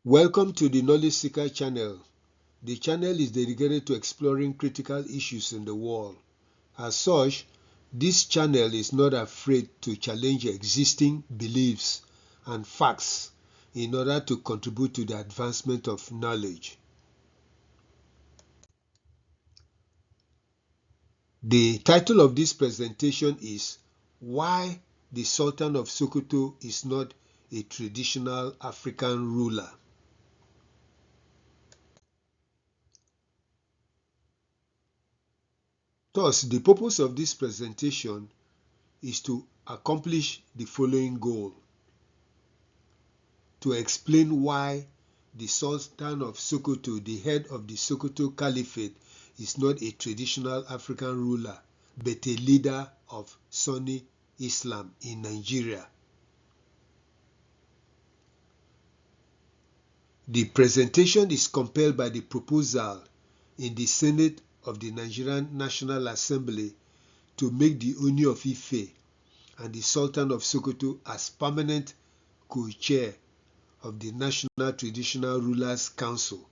Welcome to the Knowledge Seeker channel. The channel is dedicated to exploring critical issues in the world. As such, this channel is not afraid to challenge existing beliefs and facts in order to contribute to the advancement of knowledge. The title of this presentation is Why the Sultan of Sokoto is not a traditional African ruler. Thus, the purpose of this presentation is to accomplish the following goal: to explain why the Sultan of Sokoto, the head of the Sokoto Caliphate, is not a traditional African ruler, but a leader of Sunni Islam in Nigeria. The presentation is compelled by the proposal in the Senate of the Nigerian National Assembly to make the Oni of Ife and the Sultan of Sokoto as permanent co-chair of the National Traditional Rulers Council.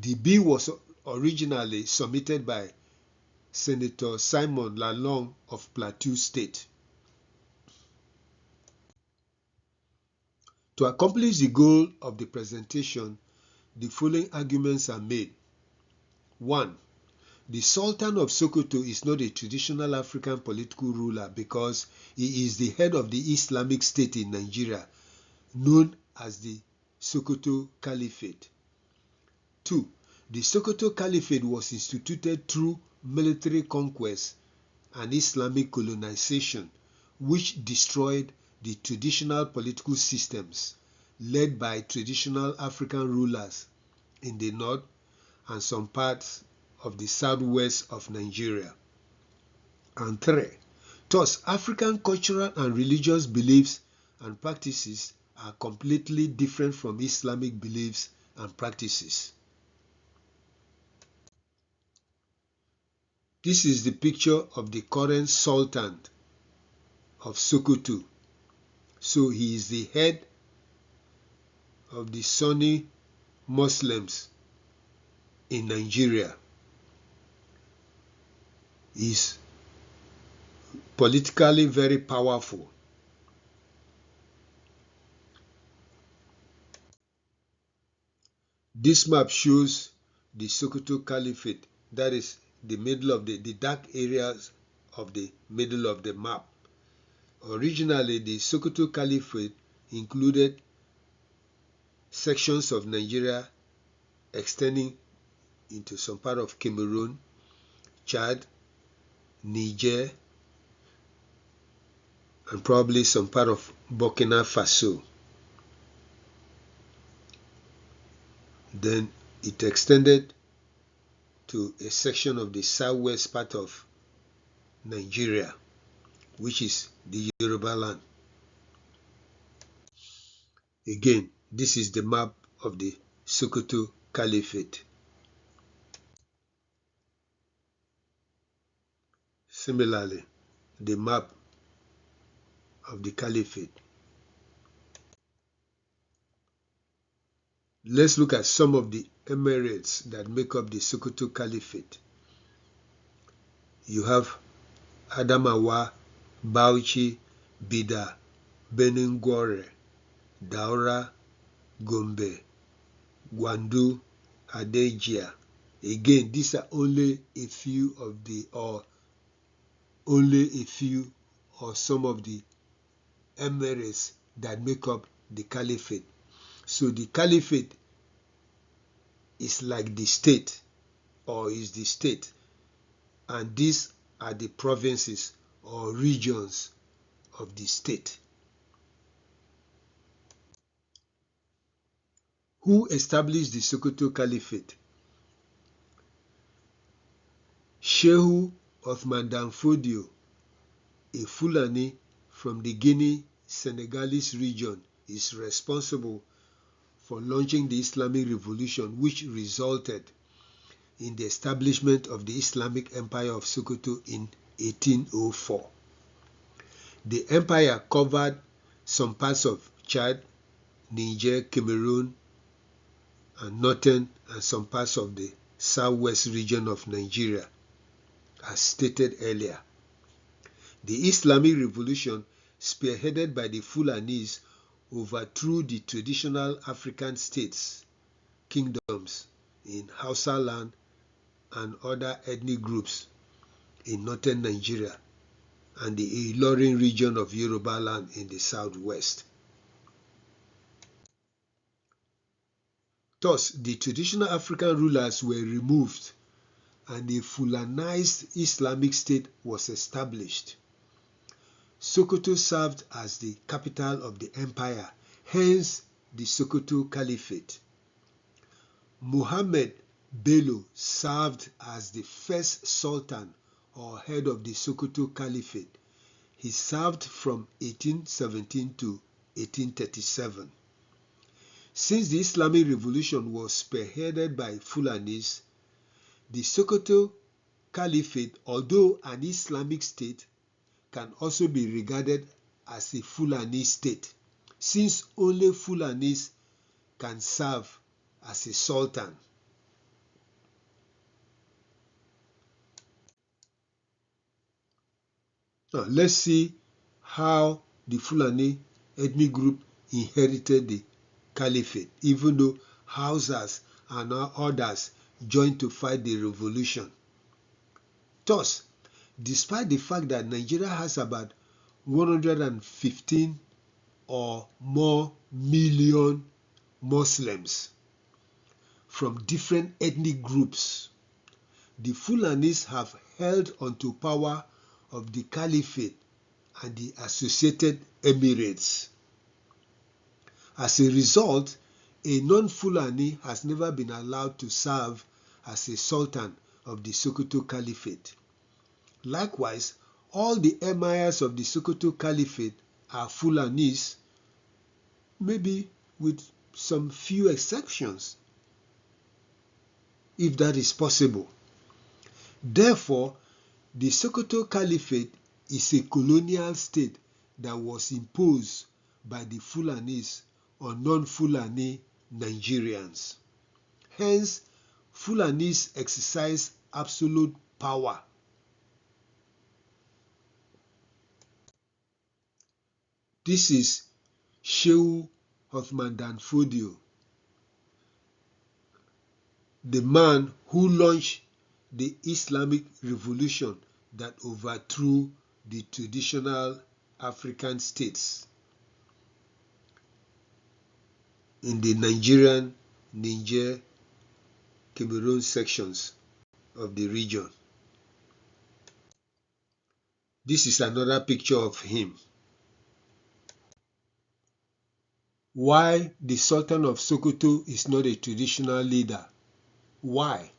The bill was originally submitted by Senator Simon Lalong of Plateau State. To accomplish the goal of the presentation, the following arguments are made. 1. The Sultan of Sokoto is not a traditional African political ruler because he is the head of the Islamic State in Nigeria, known as the Sokoto Caliphate. 2. The Sokoto Caliphate was instituted through military conquest and Islamic colonization, which destroyed the traditional political systems led by traditional African rulers in the north and some parts of the southwest of Nigeria. And 3. Thus, African cultural and religious beliefs and practices are completely different from Islamic beliefs and practices. This is the picture of the current Sultan of Sokoto. So he is the head of the Sunni Muslims in Nigeria. He is politically very powerful. This map shows the Sokoto Caliphate, that is the middle of the dark areas of the middle of the map. Originally, the Sokoto Caliphate included sections of Nigeria extending into some part of Cameroon, Chad, Niger, and probably some part of Burkina Faso. Then it extended to a section of the southwest part of Nigeria, which is the Yoruba land. Again, this is the map of the Sokoto Caliphate. Similarly, the map of the Caliphate. Let's look at some of the emirates that make up the Sokoto Caliphate. You have Adamawa, Bauchi, Bida, Beningore, Daura, Gombe, Gwandu, Hadejia. Again, these are only a few or some of the emirates that make up the Caliphate. So the Caliphate is like the state, or is the state, and these are the provinces or regions of the state. Who established the Sokoto Caliphate? Shehu Othman Dan Fodio, a Fulani from the Guinea-Senegalese region, is responsible for launching the Islamic Revolution, which resulted in the establishment of the Islamic Empire of Sokoto in 1804. The empire covered some parts of Chad, Niger, Cameroon, and northern and some parts of the southwest region of Nigeria, as stated earlier. The Islamic Revolution, spearheaded by the Fulanese, overthrew the traditional African states, kingdoms in Hausa land and other ethnic groups in northern Nigeria and the Ilorin region of Yoruba land in the southwest. Thus, the traditional African rulers were removed and a Fulanized Islamic state was established. Sokoto served as the capital of the empire, hence the Sokoto Caliphate. Muhammad Bello served as the first sultan or head of the Sokoto Caliphate. He served from 1817 to 1837. Since the Islamic Revolution was spearheaded by Fulanese, the Sokoto Caliphate, although an Islamic state, can also be regarded as a Fulani state, since only Fulanese can serve as a sultan. Now, let's see how the Fulani ethnic group inherited the caliphate, even though Hausas and others joined to fight the revolution. Thus, despite the fact that Nigeria has about 115 or more million Muslims from different ethnic groups, the Fulanis have held onto power of the caliphate and the associated emirates. As a result, a non-Fulani has never been allowed to serve as a sultan of the Sokoto Caliphate. Likewise, all the emirs of the Sokoto Caliphate are Fulanis, maybe with some few exceptions, if that is possible. Therefore, the Sokoto Caliphate is a colonial state that was imposed by the Fulanis on non-Fulani Nigerians. Hence, Fulanis exercise absolute power. This is Shehu Othman Dan Fodio, the man who launched the Islamic Revolution that overthrew the traditional African states in the Nigerian, Niger, Cameroon sections of the region. This is another picture of him. Why the Sultan of Sokoto is not a traditional leader? Why?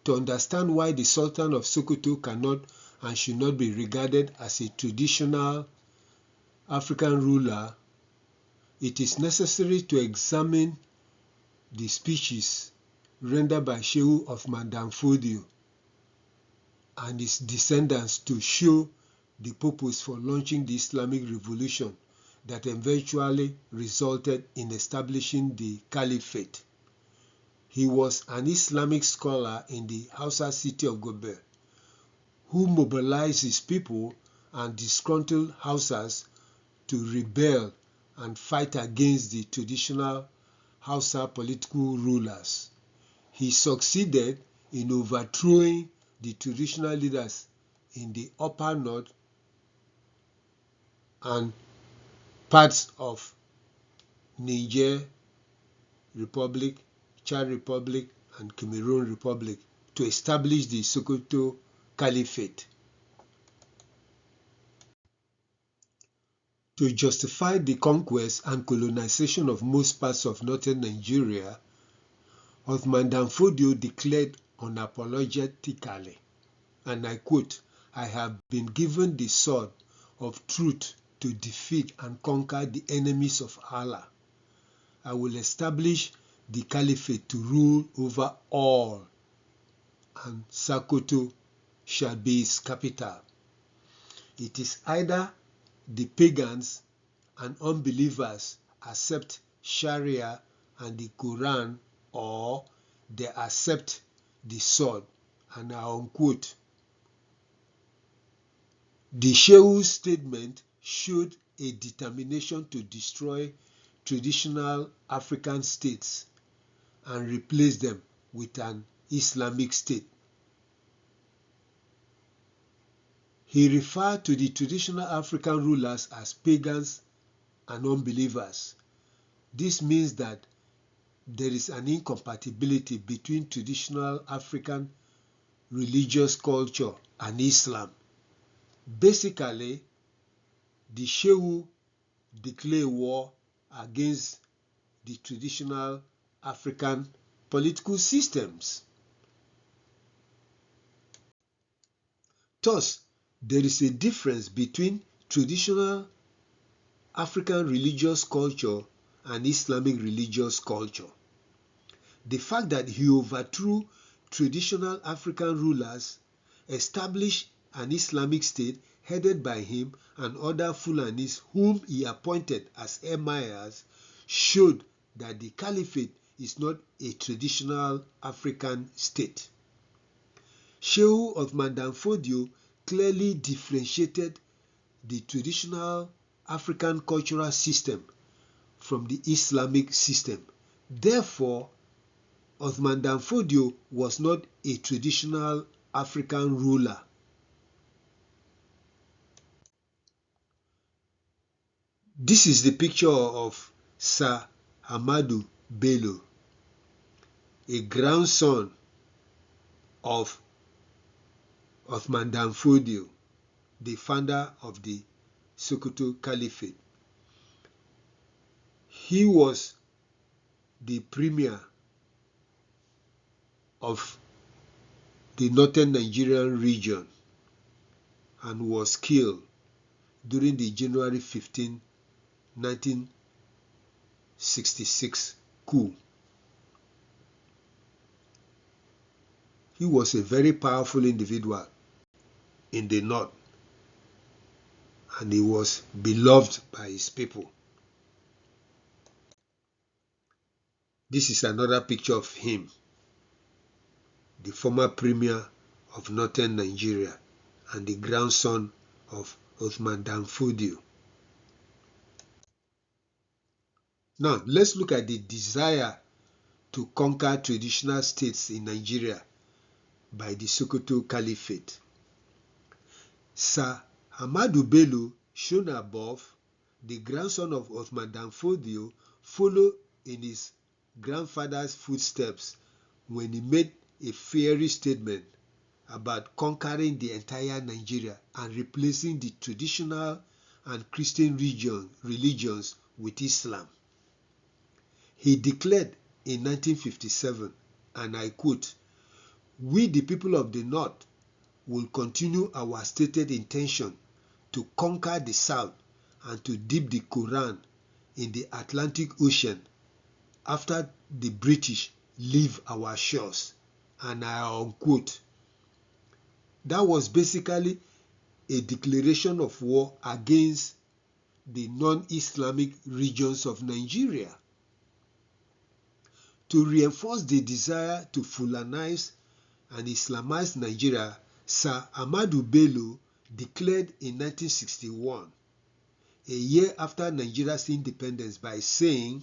To understand why the Sultan of Sokoto cannot and should not be regarded as a traditional African ruler, it is necessary to examine the speeches rendered by Shehu Othman Dan Fodio and his descendants to show the purpose for launching the Islamic Revolution that eventually resulted in establishing the Caliphate. He was an Islamic scholar in the Hausa city of Gombe who mobilized his people and disgruntled Hausas to rebel and fight against the traditional Hausa political rulers. He succeeded in overthrowing the traditional leaders in the upper north and parts of Niger Republic, Chad Republic, and Cameroon Republic to establish the Sokoto Caliphate. To justify the conquest and colonization of most parts of northern Nigeria, Othman Dan Fodio declared unapologetically, and I quote, "I have been given the sword of truth to defeat and conquer the enemies of Allah. I will establish the Caliphate to rule over all, and Sokoto shall be its capital. It is either the pagans and unbelievers accept Sharia, and the Quran, or they accept the sword. And I unquote. The Sheh's statement showed a determination to destroy traditional African states and replace them with an Islamic state. He referred to the traditional African rulers as pagans and unbelievers. This means that there is an incompatibility between traditional African religious culture and Islam. Basically, the Shehu declared war against the traditional African political systems. Thus, there is a difference between traditional African religious culture and Islamic religious culture. The fact that he overthrew traditional African rulers, established an Islamic state headed by him and other Fulanis whom he appointed as emirs, showed that the Caliphate is not a traditional African state. Shehu Othman Dan Fodio clearly differentiated the traditional African cultural system from the Islamic system. Therefore, Othman Dan Fodio was not a traditional African ruler. This is the picture of Sir Ahmadu Bello, a grandson of Othman Dan Fodio, the founder of the Sokoto Caliphate. He was the premier of the northern Nigerian region and was killed during the January 15, 1966 coup. He was a very powerful individual in the north, and he was beloved by his people. This is another picture of him, the former premier of northern Nigeria and the grandson of Othman Dan Fodio. Now, let's look at the desire to conquer traditional states in Nigeria by the Sokoto Caliphate. Sir Ahmadu Bello, shown above, the grandson of Othman Dan Fodio, followed in his grandfather's footsteps when he made a fiery statement about conquering the entire Nigeria and replacing the traditional and Christian religions with Islam. He declared in 1957, and I quote, "We, the people of the North, will continue our stated intention to conquer the South and to dip the Quran in the Atlantic Ocean after the British leave our shores." And I unquote. That was basically a declaration of war against the non-Islamic regions of Nigeria. To reinforce the desire to Fulanize and Islamize Nigeria, Sir Ahmadu Bello declared in 1961, a year after Nigeria's independence, by saying,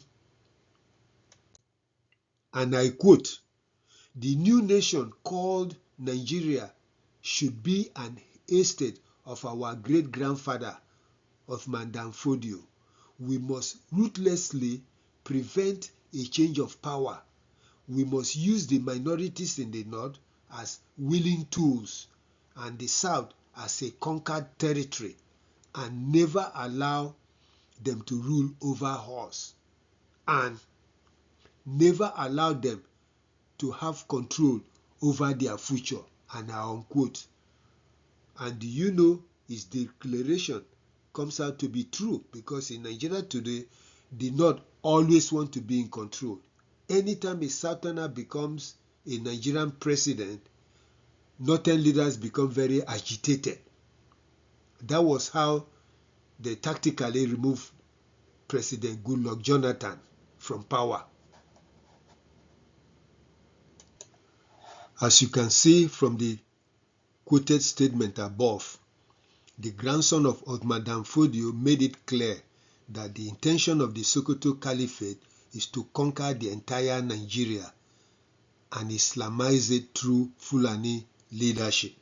and I quote, "The new nation called Nigeria should be an estate of our great-grandfather, Othman Dan Fodio. We must ruthlessly prevent a change of power. We must use the minorities in the North as willing tools and the South as a conquered territory, and never allow them to rule over us, and never allow them to have control over their future." And I unquote. And do you know his declaration comes out to be true, because in Nigeria today, the North always want to be in control. Anytime a Southerner becomes a Nigerian president, Northern leaders become very agitated. That was how they tactically removed President Goodluck Jonathan from power. As you can see from the quoted statement above, the grandson of Othman Danfodio made it clear that the intention of the Sokoto Caliphate is to conquer the entire Nigeria and Islamize it through Fulani leadership.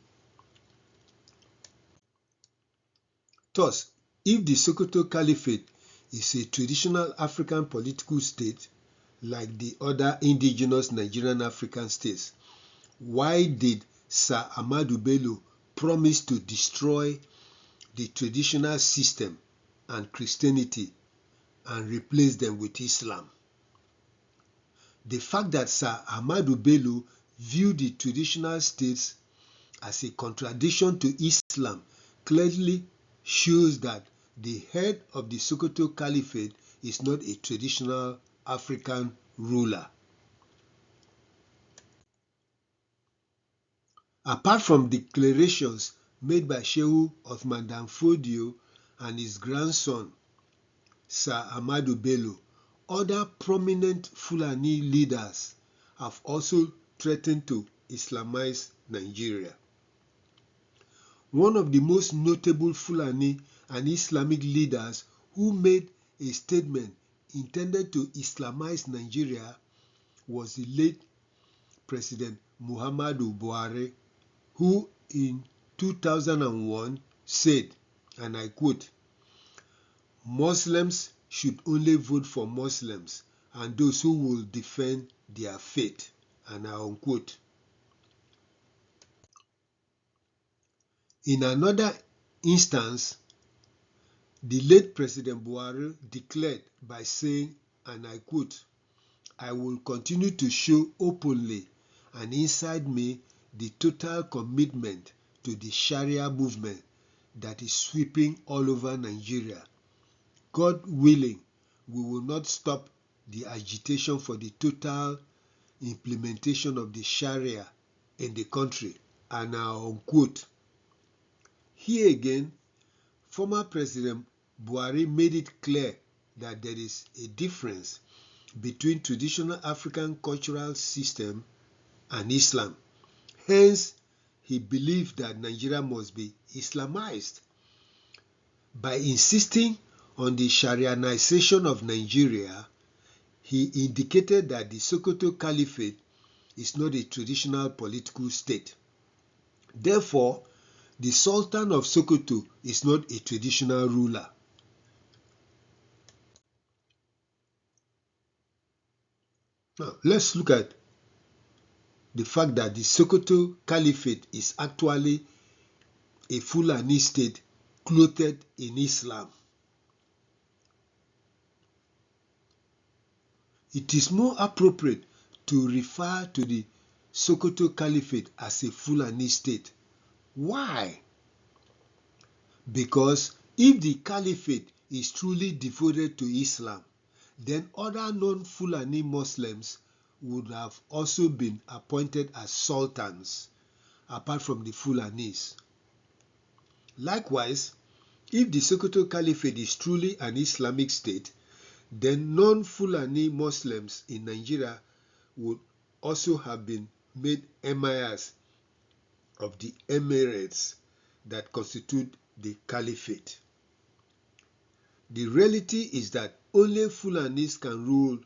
Thus, if the Sokoto Caliphate is a traditional African political state like the other indigenous Nigerian African states, why did Sir Ahmadu Bello promise to destroy the traditional system and Christianity and replace them with Islam? The fact that Sir Ahmadu Bello viewed the traditional states as a contradiction to Islam clearly shows that the head of the Sokoto Caliphate is not a traditional African ruler. Apart from declarations made by Shehu Othman Danfodio and his grandson Sir Ahmadu Bello, other prominent Fulani leaders have also threatened to Islamize Nigeria. One of the most notable Fulani and Islamic leaders who made a statement intended to Islamize Nigeria was the late President Muhammadu Buhari, who in 2001 said, and I quote, "Muslims should only vote for Muslims and those who will defend their faith," and I unquote. In another instance, the late President Buhari declared by saying, and I quote, "I will continue to show openly and inside me the total commitment to the Sharia movement that is sweeping all over Nigeria. God willing, we will not stop the agitation for the total implementation of the Sharia in the country," and I unquote. Here again, former President Buhari made it clear that there is a difference between traditional African cultural system and Islam. Hence, he believed that Nigeria must be Islamized. By insisting on the Sharianization of Nigeria, he indicated that the Sokoto Caliphate is not a traditional political state. Therefore, the Sultan of Sokoto is not a traditional ruler. Now, let's look at the fact that the Sokoto Caliphate is actually a Fulani state clothed in Islam. It is more appropriate to refer to the Sokoto Caliphate as a Fulani state. Why? Because if the Caliphate is truly devoted to Islam, then other non-Fulani Muslims would have also been appointed as sultans, apart from the Fulanis. Likewise, if the Sokoto Caliphate is truly an Islamic state, then non-Fulani Muslims in Nigeria would also have been made emirs of the emirates that constitute the Caliphate. The reality is that only Fulanis can rule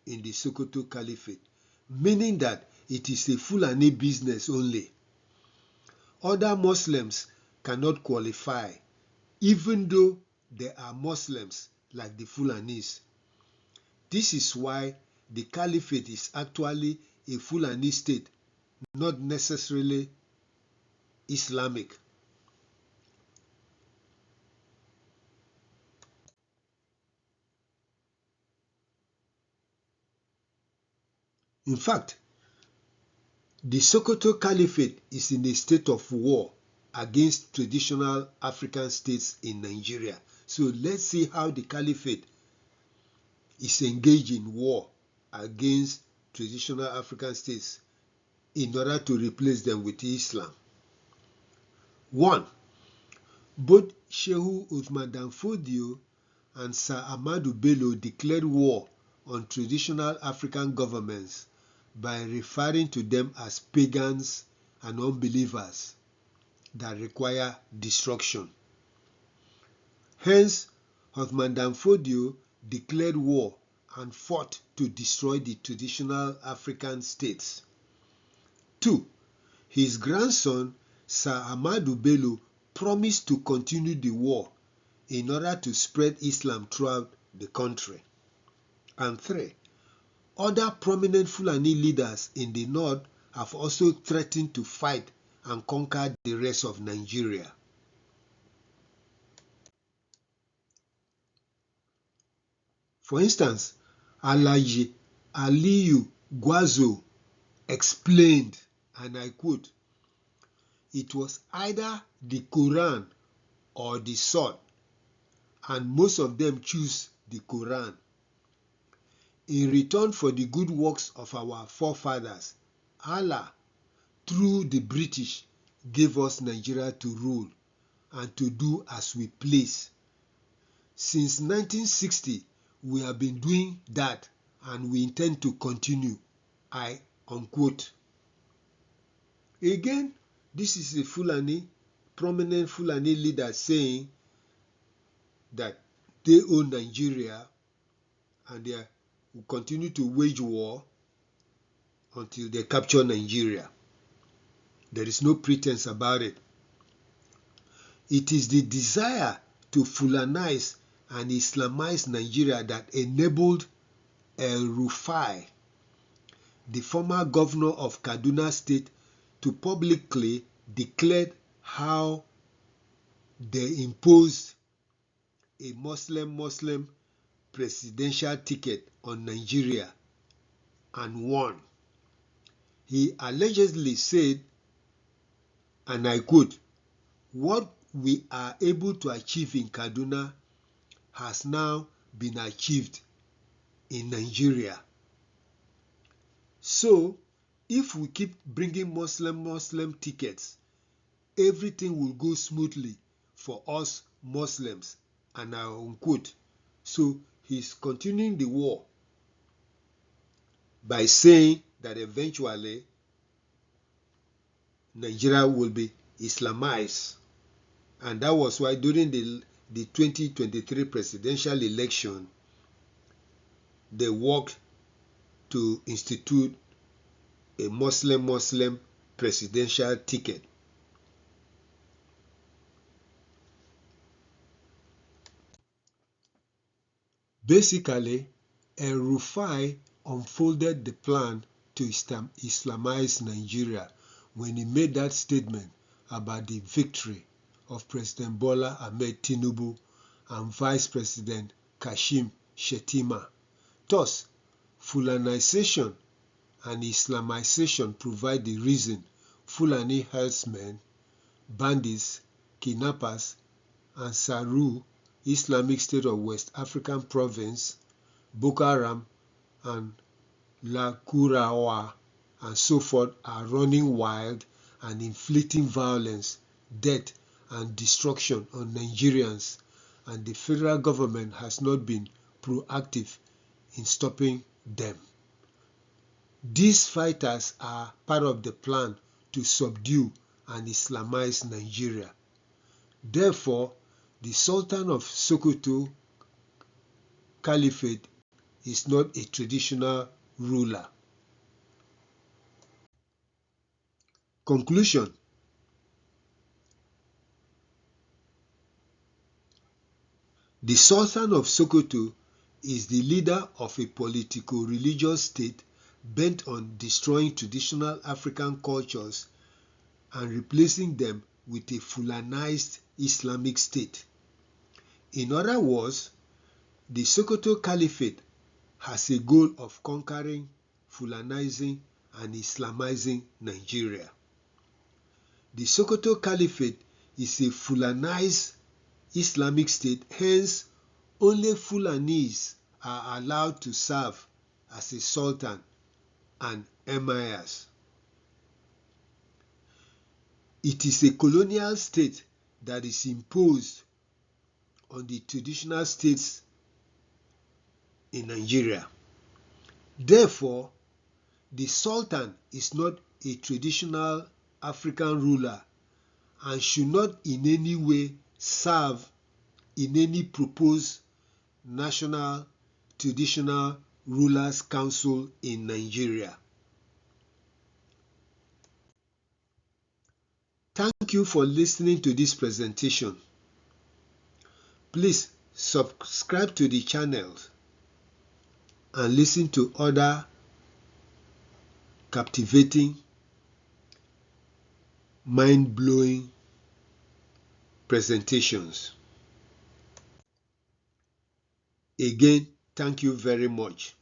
in the Sokoto Caliphate, meaning that it is a Fulani business only. Other Muslims cannot qualify, even though there are Muslims like the Fulanis. This is why the Caliphate is actually a Fulani state, not necessarily Islamic. In fact, the Sokoto Caliphate is in a state of war against traditional African states in Nigeria. So let's see how the Caliphate is engaged in war against traditional African states in order to replace them with Islam. 1. Both Shehu Othman Danfodio and Sir Ahmadu Bello declared war on traditional African governments by referring to them as pagans and unbelievers that require destruction. Hence, Othman Dan Fodio declared war and fought to destroy the traditional African states. 2. His grandson, Sir Ahmadu Bello, promised to continue the war in order to spread Islam throughout the country. And 3. Other prominent Fulani leaders in the north have also threatened to fight and conquer the rest of Nigeria. For instance, Alhaji Aliyu Gwazo explained, and I quote, "It was either the Quran or the sword, and most of them choose the Quran. In return for the good works of our forefathers, Allah, through the British, gave us Nigeria to rule and to do as we please. Since 1960, we have been doing that and we intend to continue." I unquote. Again, this is a prominent Fulani leader saying that they own Nigeria and they will continue to wage war until they capture Nigeria. There is no pretense about it. It is the desire to Fulanize and Islamize Nigeria that enabled El-Rufai, the former governor of Kaduna State, to publicly declare how they imposed a Muslim presidential ticket on Nigeria and won. He allegedly said, and I quote, "What we are able to achieve in Kaduna has now been achieved in Nigeria. So, if we keep bringing Muslim tickets, everything will go smoothly for us Muslims," and I unquote. So, he's continuing the war by saying that eventually Nigeria will be Islamized. And that was why during the 2023 presidential election, they worked to institute a Muslim presidential ticket. Basically, El-Rufai unfolded the plan to Islamize Nigeria when he made that statement about the victory of President Bola Ahmed Tinubu and Vice President Kashim Shettima. Thus, Fulanization and Islamization provide the reason Fulani herdsmen, bandits, kidnappers, and Saru, Islamic State of West African Province, Boko Haram, and Lakurawa, and so forth are running wild and inflicting violence, death, and destruction on Nigerians, and the federal government has not been proactive in stopping them. These fighters are part of the plan to subdue and Islamize Nigeria. Therefore, the Sultan of Sokoto Caliphate is not a traditional ruler. Conclusion. The Sultan of Sokoto is the leader of a politico-religious state bent on destroying traditional African cultures and replacing them with a Fulanized Islamic state. In other words, the Sokoto Caliphate has a goal of conquering, Fulanizing, and Islamizing Nigeria. The Sokoto Caliphate is a Fulanized Islamic state, hence only Fulanis are allowed to serve as a sultan and emirs. It is a colonial state that is imposed on the traditional states in Nigeria. Therefore, the Sultan is not a traditional African ruler and should not in any way serve in any proposed national traditional rulers council in Nigeria. Thank you for listening to this presentation. Please subscribe to the channel and listen to other captivating, mind-blowing presentations. Again, thank you very much.